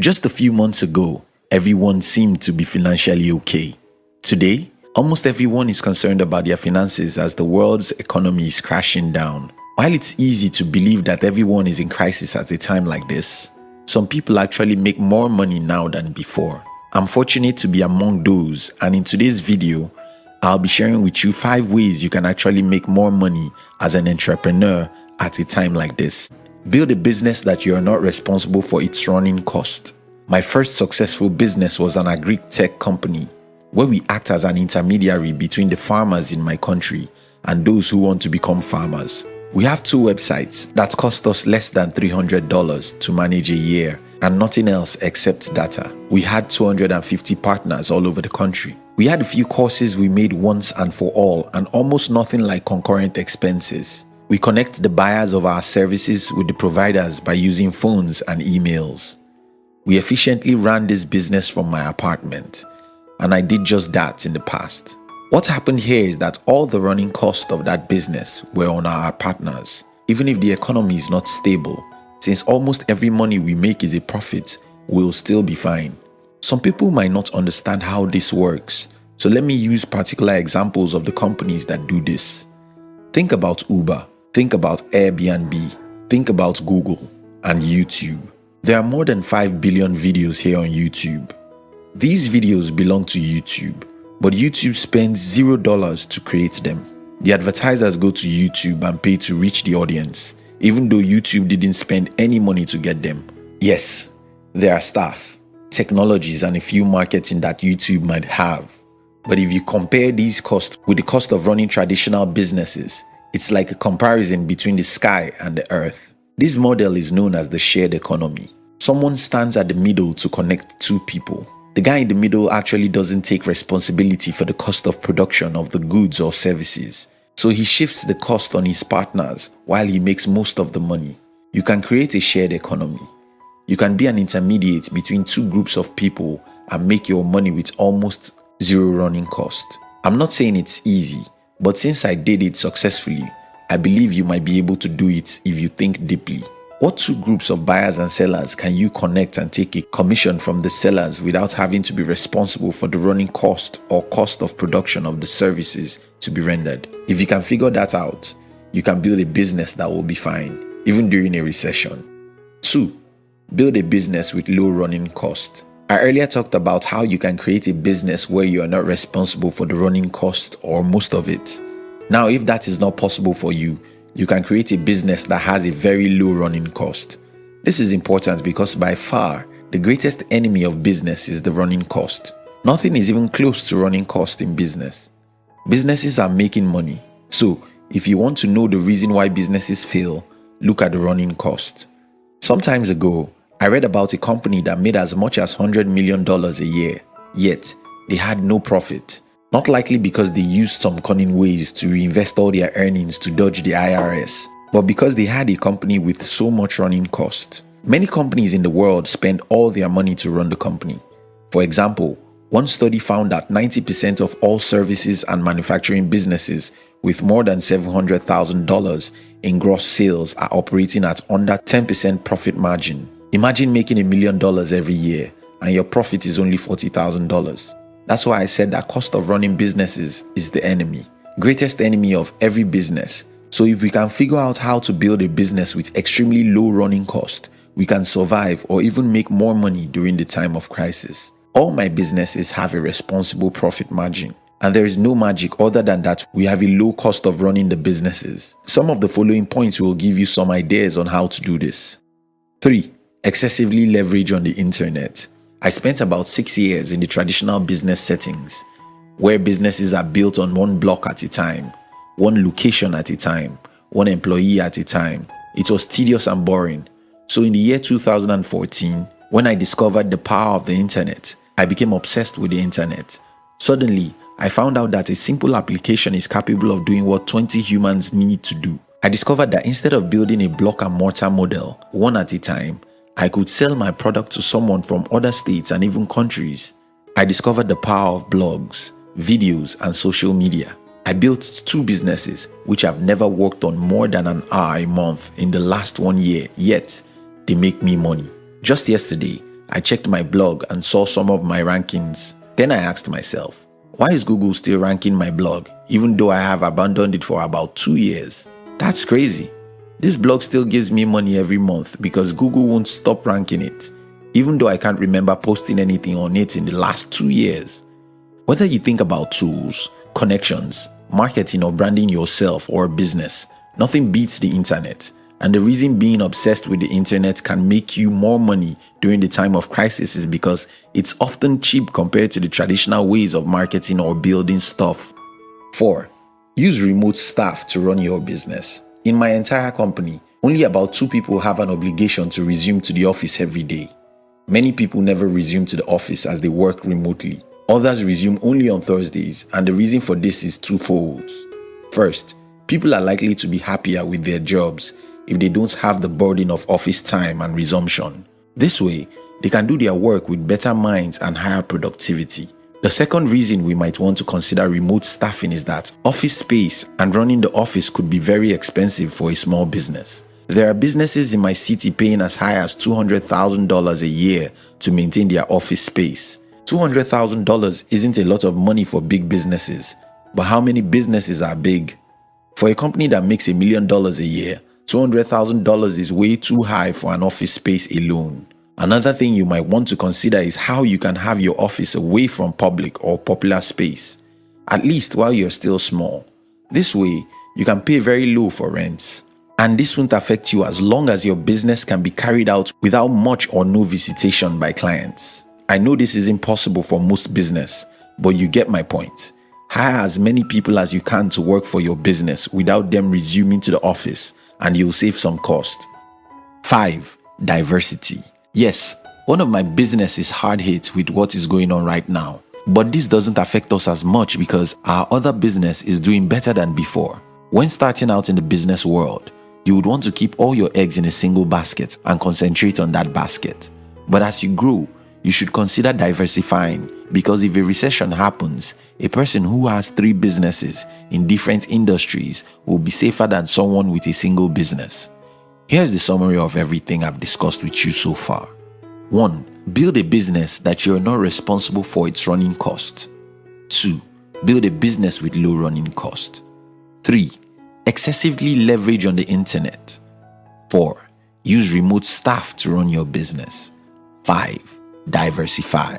Just a few months ago, everyone seemed to be financially okay. Today, almost everyone is concerned about their finances as the world's economy is crashing down. While it's easy to believe that everyone is in crisis at a time like this, some people actually make more money now than before. I'm fortunate to be among those, and in today's video, I'll be sharing with you 5 ways you can actually make more money as an entrepreneur at a time like this. Build a business that you are not responsible for its running cost. My first successful business was an agri-tech company where we act as an intermediary between the farmers in my country and those who want to become farmers. We have 2 websites that cost us less than $300 to manage a year and nothing else except data. We had 250 partners all over the country. We had a few courses we made once and for all and almost nothing like concurrent expenses. We connect the buyers of our services with the providers by using phones and emails. We efficiently ran this business from my apartment, and I did just that in the past. What happened here is that all the running costs of that business were on our partners. Even if the economy is not stable, since almost every money we make is a profit, we'll still be fine. Some people might not understand how this works, so let me use particular examples of the companies that do this. Think about Uber. Think about Airbnb, think about Google, and YouTube. There are more than 5 billion videos here on YouTube. These videos belong to YouTube, but YouTube spends $0 to create them. The advertisers go to YouTube and pay to reach the audience, even though YouTube didn't spend any money to get them. Yes, there are staff, technologies, and a few marketing that YouTube might have. But if you compare these costs with the cost of running traditional businesses, it's like a comparison between the sky and the earth. This model is known as the shared economy. Someone stands at the middle to connect 2 people. The guy in the middle actually doesn't take responsibility for the cost of production of the goods or services. So he shifts the cost on his partners while he makes most of the money. You can create a shared economy. You can be an intermediate between 2 groups of people and make your money with almost 0 running cost. I'm not saying it's easy, but since I did it successfully, I believe you might be able to do it if you think deeply. What 2 groups of buyers and sellers can you connect and take a commission from the sellers without having to be responsible for the running cost or cost of production of the services to be rendered? If you can figure that out, you can build a business that will be fine, even during a recession. 2. Build a business with low running cost. I earlier talked about how you can create a business where you are not responsible for the running cost or most of it. Now, if that is not possible for you, you can create a business that has a very low running cost. This is important because by far, the greatest enemy of business is the running cost. Nothing is even close to running cost in business. Businesses are making money. So, if you want to know the reason why businesses fail, look at the running cost. Some time ago, I read about a company that made as much as $100 million a year, yet they had no profit. Not likely because they used some cunning ways to reinvest all their earnings to dodge the IRS, but because they had a company with so much running cost. Many companies in the world spend all their money to run the company. For example, one study found that 90% of all services and manufacturing businesses with more than $700,000 in gross sales are operating at under 10% profit margin. Imagine making $1 million every year and your profit is only $40,000. That's why I said that cost of running businesses is the enemy, greatest enemy of every business. So if we can figure out how to build a business with extremely low running cost, we can survive or even make more money during the time of crisis. All my businesses have a responsible profit margin, and there is no magic other than that we have a low cost of running the businesses. Some of the following points will give you some ideas on how to do this. 3. Excessively leverage on the internet. I spent about 6 years in the traditional business settings, where businesses are built on one block at a time, one location at a time, one employee at a time. It was tedious and boring. So in the year 2014, when I discovered the power of the internet, I became obsessed with the internet. Suddenly, I found out that a simple application is capable of doing what 20 humans need to do. I discovered that instead of building a block and mortar model, one at a time, I could sell my product to someone from other states and even countries. I discovered the power of blogs, videos, and social media. I built 2 businesses which have never worked on more than an hour a month in the last 1 year, yet they make me money. Just yesterday, I checked my blog and saw some of my rankings. Then I asked myself, why is Google still ranking my blog even though I have abandoned it for about 2 years? That's crazy. This blog still gives me money every month because Google won't stop ranking it, even though I can't remember posting anything on it in the last 2 years. Whether you think about tools, connections, marketing or branding yourself or a business, nothing beats the internet. And the reason being obsessed with the internet can make you more money during the time of crisis is because it's often cheap compared to the traditional ways of marketing or building stuff. 4. Use remote staff to run your business. In my entire company, only about 2 people have an obligation to resume to the office every day. Many people never resume to the office as they work remotely. Others resume only on Thursdays, and the reason for this is twofold. First, people are likely to be happier with their jobs if they don't have the burden of office time and resumption. This way, they can do their work with better minds and higher productivity. The second reason we might want to consider remote staffing is that office space and running the office could be very expensive for a small business. There are businesses in my city paying as high as $200,000 a year to maintain their office space. $200,000 isn't a lot of money for big businesses, but how many businesses are big? For a company that makes $1 million a year, $200,000 is way too high for an office space alone. Another thing you might want to consider is how you can have your office away from public or popular space, at least while you're still small. This way, you can pay very low for rents. And this won't affect you as long as your business can be carried out without much or no visitation by clients. I know this isn't possible for most business, but you get my point. Hire as many people as you can to work for your business without them resuming to the office, and you'll save some cost. 5. Diversity. Yes, one of my business is hard hit with what is going on right now, but this doesn't affect us as much because our other business is doing better than before. When starting out in the business world, you would want to keep all your eggs in a single basket and concentrate on that basket. But as you grow, you should consider diversifying, because if a recession happens, a person who has 3 businesses in different industries will be safer than someone with a single business. Here's the summary of everything I've discussed with you so far. 1. Build a business that you're not responsible for its running cost. 2. Build a business with low running cost. 3. Excessively leverage on the internet. 4. Use remote staff to run your business. 5. Diversify.